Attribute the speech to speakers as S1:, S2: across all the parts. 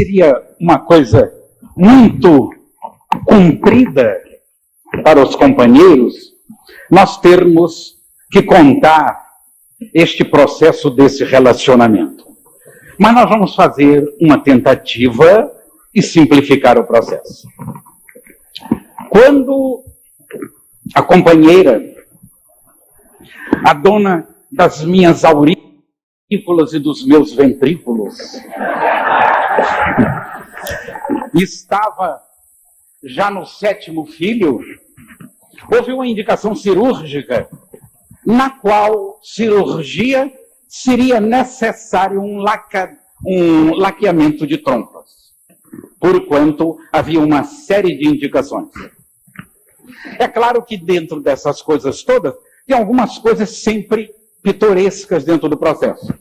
S1: seria uma coisa muito cumprida para os companheiros nós termos que contar este processo desse relacionamento. Mas nós vamos fazer uma tentativa e simplificar o processo. Quando a companheira, a dona das minhas aurículas e dos meus ventrículos, estava já no 7º filho, houve uma indicação cirúrgica na qual cirurgia seria necessário um laqueamento de trompas, porquanto havia uma série de indicações. É claro que dentro dessas coisas todas, tem algumas coisas sempre pitorescas dentro do processo.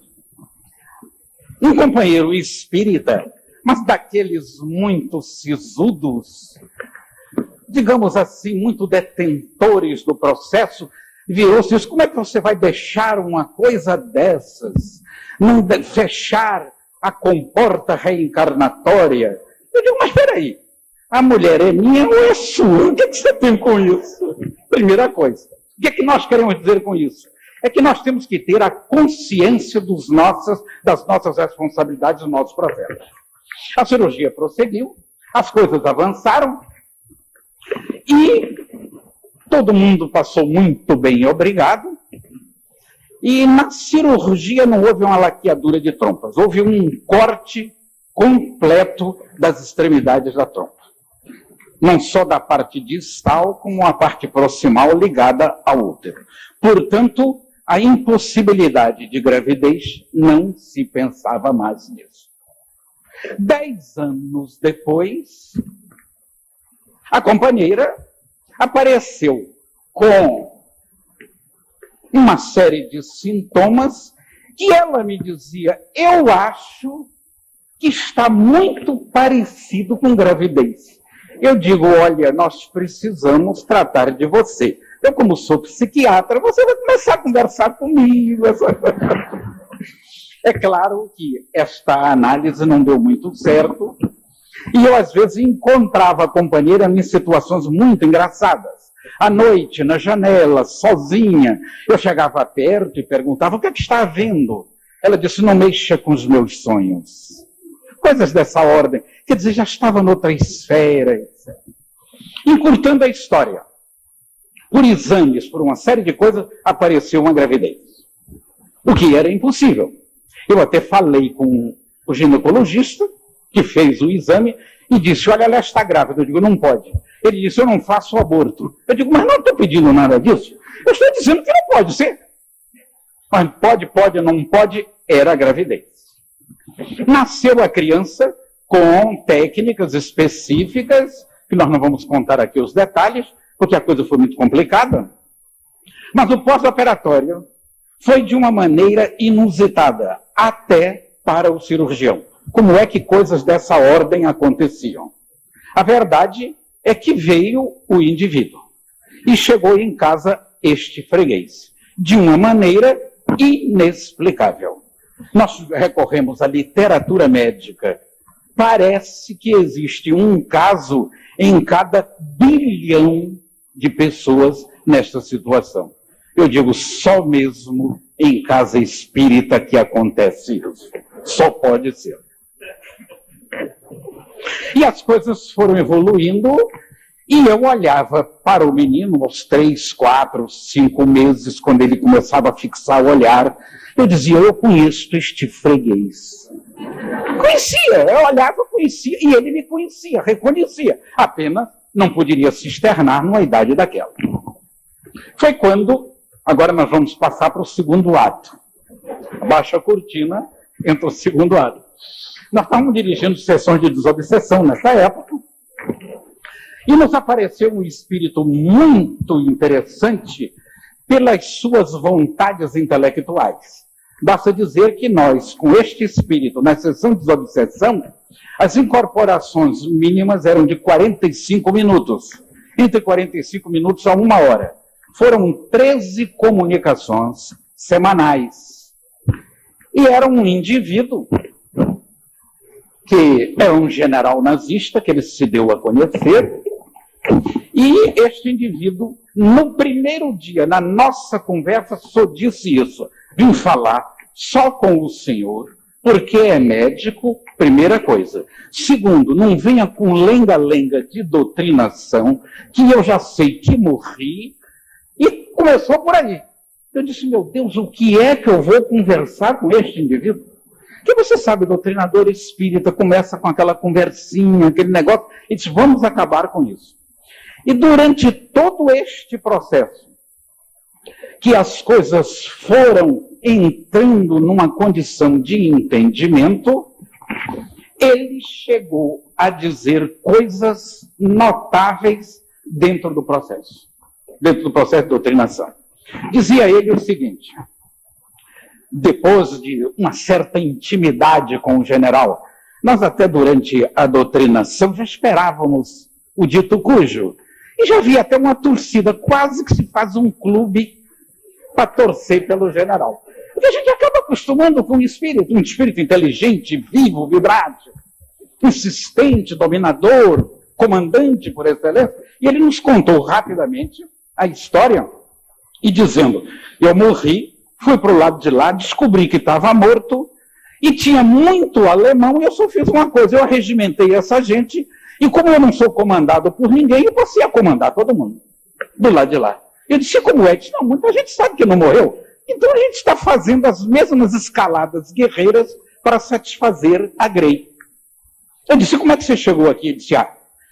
S1: Um companheiro espírita, mas daqueles muito sisudos, digamos assim, muito detentores do processo, virou-se e disse: como é que você vai deixar uma coisa dessas? Não fechar a comporta reencarnatória? Eu digo: mas peraí, a mulher é minha ou é sua? O que você tem com isso? Primeira coisa. O que nós queremos dizer com isso? É que nós temos que ter a consciência das nossas responsabilidades no nosso processo. A cirurgia prosseguiu, as coisas avançaram e todo mundo passou muito bem, obrigado. E na cirurgia não houve uma laqueadura de trompas, houve um corte completo das extremidades da trompa. Não só da parte distal, como a parte proximal ligada ao útero. Portanto, a impossibilidade de gravidez não se pensava mais nisso. 10 anos depois, a companheira apareceu com uma série de sintomas que ela me dizia: eu acho que está muito parecido com gravidez. Eu digo: olha, nós precisamos tratar de você. Eu, como sou psiquiatra, você vai começar a conversar comigo. É claro que esta análise não deu muito certo, e eu, às vezes, encontrava a companheira em situações muito engraçadas. À noite, na janela, sozinha, eu chegava perto e perguntava: o que é que está havendo? Ela disse: não mexa com os meus sonhos. Coisas dessa ordem. Quer dizer, já estava noutra esfera, etc. Encurtando a história, por exames, por uma série de coisas, apareceu uma gravidez. O que era impossível. Eu até falei com o ginecologista, que fez o exame, e disse: olha, ela está grávida. Eu digo: não pode. Ele disse: eu não faço aborto. Eu digo: mas não estou pedindo nada disso. Eu estou dizendo que não pode ser. Mas pode, não pode, era a gravidez. Nasceu a criança com técnicas específicas, que nós não vamos contar aqui os detalhes, porque a coisa foi muito complicada. Mas o pós-operatório foi de uma maneira inusitada, até para o cirurgião. Como é que coisas dessa ordem aconteciam? A verdade é que veio o indivíduo e chegou em casa este freguês, de uma maneira inexplicável. Nós recorremos à literatura médica. Parece que existe um caso em cada bilhão de pessoas nesta situação. Eu digo: só mesmo em casa espírita que acontece isso. Só pode ser. E as coisas foram evoluindo, e eu olhava para o menino aos 3, 4, 5 meses, quando ele começava a fixar o olhar. Eu dizia: eu conheço este freguês. Conhecia, eu olhava, conhecia, e ele me conhecia, reconhecia. Apenas não poderia se externar numa idade daquela. Foi quando, agora nós vamos passar para o segundo ato. Abaixa a cortina, entra o segundo ato. Nós estávamos dirigindo sessões de desobsessão nessa época, e nos apareceu um espírito muito interessante pelas suas vontades intelectuais. Basta dizer que nós, com este espírito, na sessão de desobsessão, as incorporações mínimas eram de 45 minutos, entre 45 minutos a 1 hora. Foram 13 comunicações semanais. E era um indivíduo que é um general nazista, que ele se deu a conhecer, e este indivíduo, no primeiro dia, na nossa conversa, só disse isso: vim falar só com o senhor, porque é médico, primeira coisa. Segundo, não venha com lenga-lenga de doutrinação, que eu já sei que morri, e começou por aí. Eu disse, meu Deus, o que é que eu vou conversar com este indivíduo? Que você sabe, doutrinador espírita começa com aquela conversinha, aquele negócio, e diz, vamos acabar com isso. E durante todo este processo, que as coisas foram entrando numa condição de entendimento, ele chegou a dizer coisas notáveis dentro do processo de doutrinação. Dizia ele o seguinte: depois de uma certa intimidade com o general, nós até durante a doutrinação já esperávamos o dito cujo, e já havia até uma torcida, quase que se faz um clube para torcer pelo general. Porque a gente acaba acostumando com um espírito inteligente, vivo, vibrante, insistente, dominador, comandante por excelência, e ele nos contou rapidamente a história, e dizendo, eu morri, fui para o lado de lá, descobri que estava morto, e tinha muito alemão, e eu só fiz uma coisa, eu arregimentei essa gente, e como eu não sou comandado por ninguém, eu passei a comandar todo mundo, do lado de lá. Eu disse, como é? Eu disse, não, muita gente sabe que não morreu, então a gente está fazendo as mesmas escaladas guerreiras para satisfazer a Grey. Eu disse, como é que você chegou aqui? Ele disse,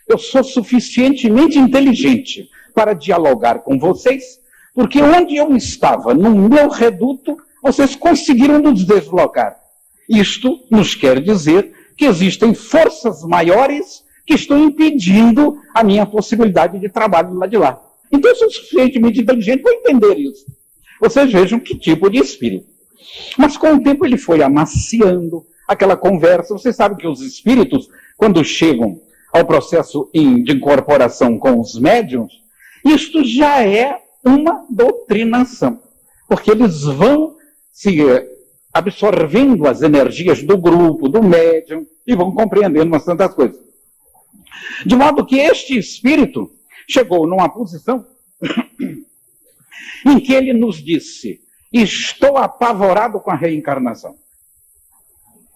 S1: eu sou suficientemente inteligente para dialogar com vocês, porque onde eu estava, no meu reduto, vocês conseguiram nos deslocar. Isto nos quer dizer que existem forças maiores que estão impedindo a minha possibilidade de trabalho lá de lá. Então eu sou suficientemente inteligente para entender isso. Vocês vejam que tipo de espírito. Mas com o tempo ele foi amaciando aquela conversa. Você sabe que os espíritos, quando chegam ao processo de incorporação com os médiuns, isto já é uma doutrinação, porque eles vão se absorvendo as energias do grupo, do médium, e vão compreendendo umas tantas coisas. De modo que este espírito chegou numa posição em que ele nos disse, estou apavorado com a reencarnação.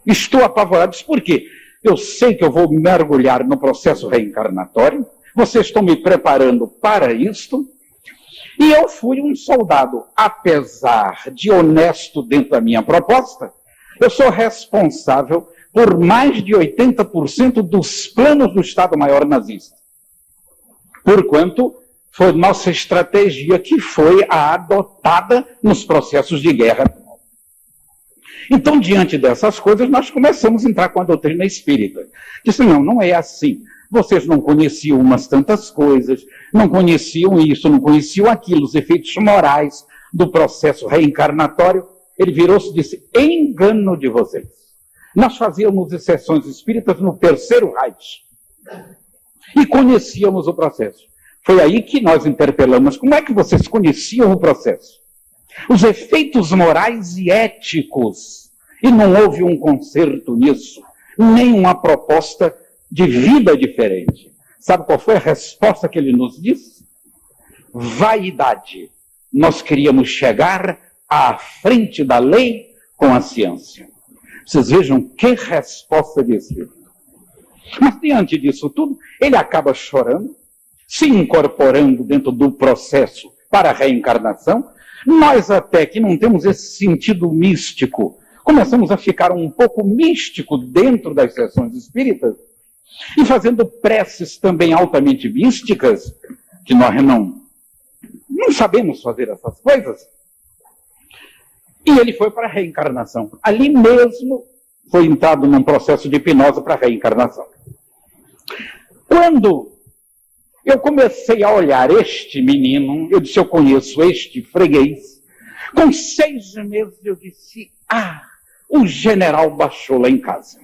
S1: Estou apavorado. Por quê? Eu sei que eu vou mergulhar no processo reencarnatório, vocês estão me preparando para isto, e eu fui um soldado, apesar de honesto dentro da minha proposta, eu sou responsável por mais de 80% dos planos do Estado-Maior nazista. Porquanto foi nossa estratégia que foi a adotada nos processos de guerra. Então, diante dessas coisas, nós começamos a entrar com a doutrina espírita. Disse, não é assim. Vocês não conheciam umas tantas coisas, não conheciam isso, não conheciam aquilo, os efeitos morais do processo reencarnatório. Ele virou-se e disse, engano de vocês. Nós fazíamos sessões espíritas no Terceiro Reich e conhecíamos o processo. Foi aí que nós interpelamos, como é que vocês conheciam o processo? Os efeitos morais e éticos. E não houve um conserto nisso, nem uma proposta de vida diferente. Sabe qual foi a resposta que ele nos disse? Vaidade. Nós queríamos chegar à frente da lei com a ciência. Vocês vejam que resposta desse. Mas diante disso tudo, ele acaba chorando, se incorporando dentro do processo para a reencarnação. Nós até que não temos esse sentido místico, começamos a ficar um pouco místico dentro das sessões espíritas, e fazendo preces também altamente místicas, que nós não sabemos fazer essas coisas. E ele foi para a reencarnação. Ali mesmo foi entrado num processo de hipnose para a reencarnação. Quando eu comecei a olhar este menino, eu disse, eu conheço este freguês. Com 6 meses eu disse, o general baixou lá em casa.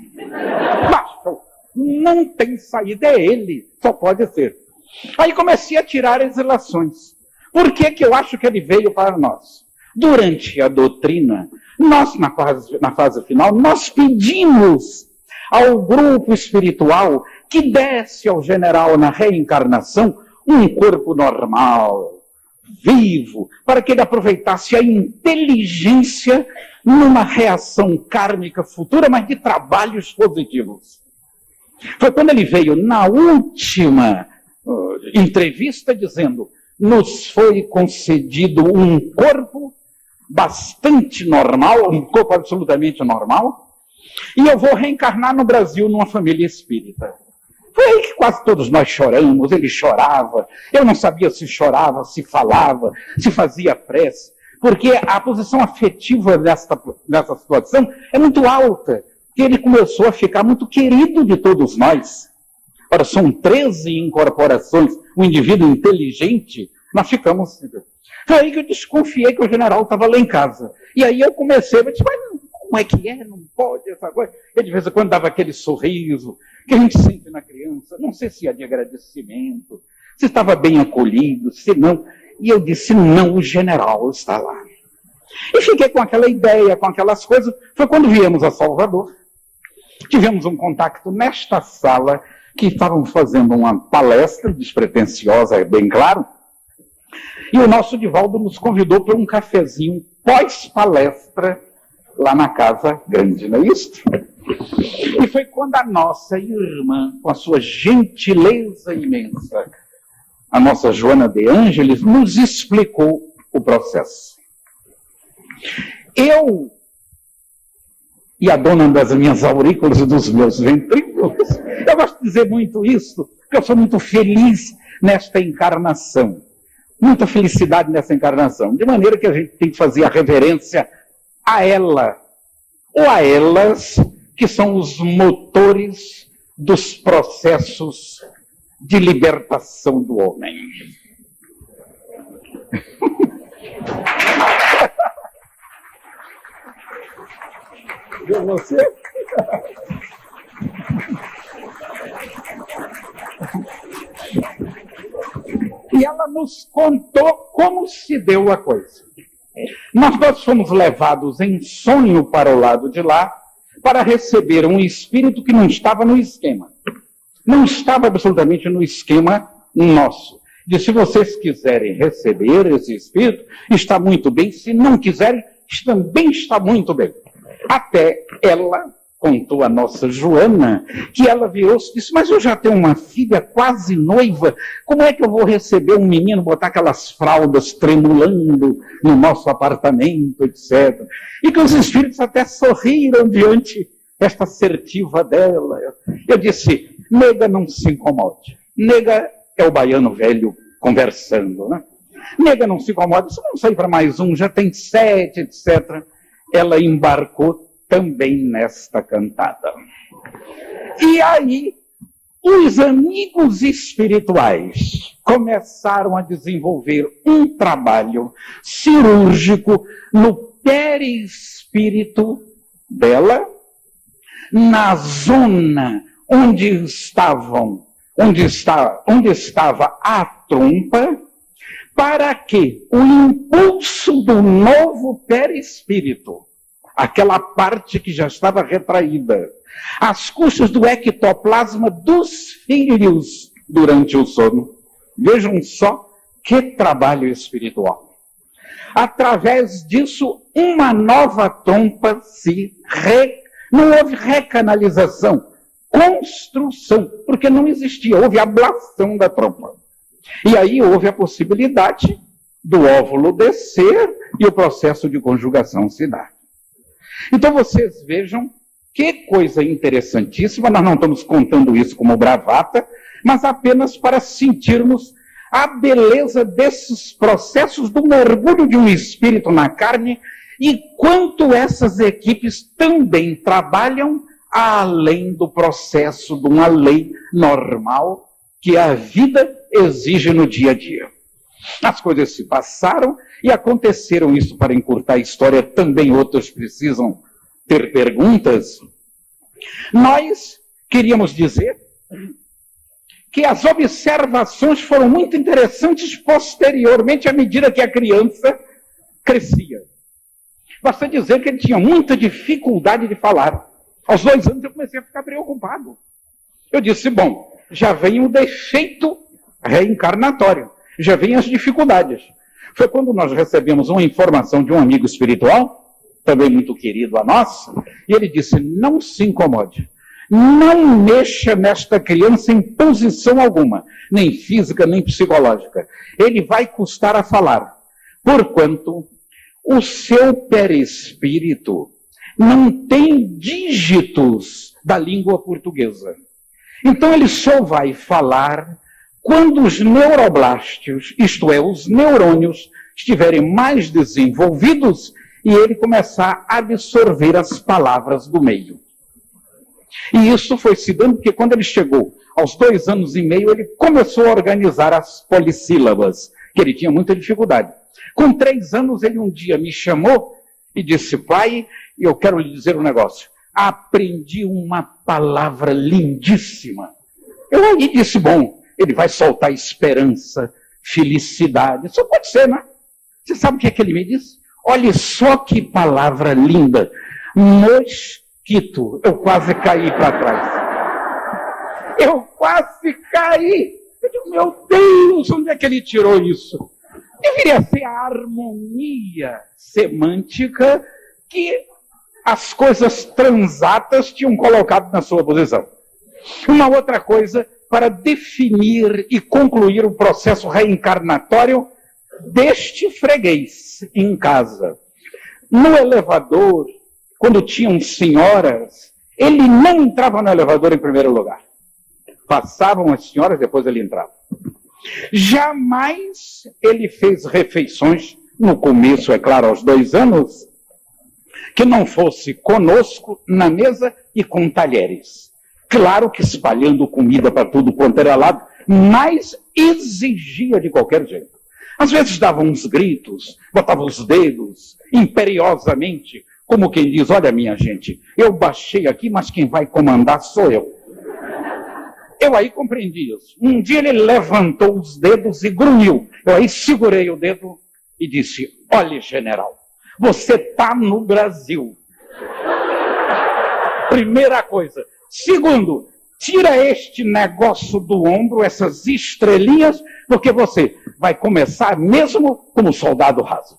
S1: Baixou. Não tem saída, é ele, só pode ser. Aí comecei a tirar as relações. Por que que eu acho que ele veio para nós? Durante a doutrina, nós, na fase final, nós pedimos ao grupo espiritual que desse ao general na reencarnação um corpo normal, vivo, para que ele aproveitasse a inteligência numa reação kármica futura, mas de trabalhos positivos. Foi quando ele veio na última entrevista dizendo: nos foi concedido um corpo bastante normal, um corpo absolutamente normal, e eu vou reencarnar no Brasil numa família espírita. Foi aí que quase todos nós choramos, ele chorava, eu não sabia se chorava, se falava, se fazia prece, porque a posição afetiva nessa situação é muito alta, que ele começou a ficar muito querido de todos nós. Ora, são 13 incorporações, um indivíduo inteligente, nós ficamos... Foi aí que eu desconfiei que o general estava lá em casa. E aí eu comecei, eu disse, mas como é que é? Não pode essa coisa. Ele de vez em quando dava aquele sorriso que a gente sente na criança, não sei se é de agradecimento, se estava bem acolhido, se não. E eu disse, não, o general está lá. E fiquei com aquela ideia, com aquelas coisas. Foi quando viemos a Salvador. Tivemos um contato nesta sala, que estavam fazendo uma palestra despretensiosa, é bem claro. E o nosso Divaldo nos convidou para um cafezinho pós-palestra lá na Casa Grande, não é isso? E foi quando a nossa irmã, com a sua gentileza imensa, a nossa Joana de Ângeles, nos explicou o processo. Eu e a dona das minhas aurículas e dos meus ventrículos, eu gosto de dizer muito isso, porque eu sou muito feliz nesta encarnação. Muita felicidade nessa encarnação, de maneira que a gente tem que fazer a reverência a ela, ou a elas, que são os motores dos processos de libertação do homem. Viu você? E ela nos contou como se deu a coisa. Nós fomos levados em sonho para o lado de lá para receber um espírito que não estava no esquema. Não estava absolutamente no esquema nosso. De se vocês quiserem receber esse espírito, está muito bem. Se não quiserem, também está muito bem. Até ela contou a nossa Joana, que ela virou-se e disse, mas eu já tenho uma filha quase noiva, como é que eu vou receber um menino, botar aquelas fraldas tremulando no nosso apartamento, etc. E que os espíritos até sorriram diante desta assertiva dela. Eu disse, nega, não se incomode. Nega é o baiano velho conversando, né? Nega, não se incomode, se vamos sair para mais um, já tem 7, etc. Ela embarcou também nesta cantada. E aí, os amigos espirituais começaram a desenvolver um trabalho cirúrgico no perispírito dela, na zona onde estava a trompa, para que o impulso do novo perispírito, aquela parte que já estava retraída, às custas do ectoplasma dos filhos durante o sono. Vejam só que trabalho espiritual. Através disso, uma nova trompa não houve recanalização, construção, porque não existia, houve ablação da trompa. E aí houve a possibilidade do óvulo descer e o processo de conjugação se dar. Então vocês vejam que coisa interessantíssima, nós não estamos contando isso como bravata, mas apenas para sentirmos a beleza desses processos do mergulho de um espírito na carne e quanto essas equipes também trabalham além do processo de uma lei normal que a vida exige no dia a dia. As coisas se passaram e aconteceram isso para encurtar a história, também outros precisam ter perguntas. Nós queríamos dizer que as observações foram muito interessantes posteriormente, à medida que a criança crescia. Basta dizer que ele tinha muita dificuldade de falar. Aos 2 anos eu comecei a ficar preocupado. Eu disse, bom, já vem o defeito reencarnatório, já vem as dificuldades. Foi quando nós recebemos uma informação de um amigo espiritual, também muito querido a nós, e ele disse, não se incomode, não mexa nesta criança em posição alguma, nem física, nem psicológica. Ele vai custar a falar, porquanto o seu perispírito não tem dígitos da língua portuguesa. Então ele só vai falar quando os neuroblástios, isto é, os neurônios, estiverem mais desenvolvidos e ele começar a absorver as palavras do meio. E isso foi se dando porque quando ele chegou aos 2 anos e meio, ele começou a organizar as polissílabas, que ele tinha muita dificuldade. Com 3 anos, ele um dia me chamou e disse, pai, eu quero lhe dizer um negócio. Aprendi uma palavra lindíssima. Eu aí disse, bom, ele vai soltar esperança, felicidade. Isso pode ser, né? Você sabe o que é que ele me disse? Olha só que palavra linda. Mosquito. Eu quase caí para trás. Eu quase caí. Eu digo, meu Deus, onde é que ele tirou isso? Deveria ser a harmonia semântica que as coisas transatas tinham colocado na sua posição. Uma outra coisa, para definir e concluir o processo reencarnatório deste freguês em casa. No elevador, quando tinham senhoras, ele não entrava no elevador em primeiro lugar. Passavam as senhoras, depois ele entrava. Jamais ele fez refeições, no começo, é claro, aos 2 anos, que não fosse conosco na mesa e com talheres. Claro que espalhando comida para tudo quanto era lado, mas exigia de qualquer jeito. Às vezes dava uns gritos, botava os dedos imperiosamente, como quem diz, olha minha gente, eu baixei aqui, mas quem vai comandar sou eu. Eu aí compreendi isso. Um dia ele levantou os dedos e grunhiu. Eu aí segurei o dedo e disse, olha general, você está no Brasil. Primeira coisa. Segundo, tira este negócio do ombro, essas estrelinhas, porque você vai começar mesmo como soldado raso.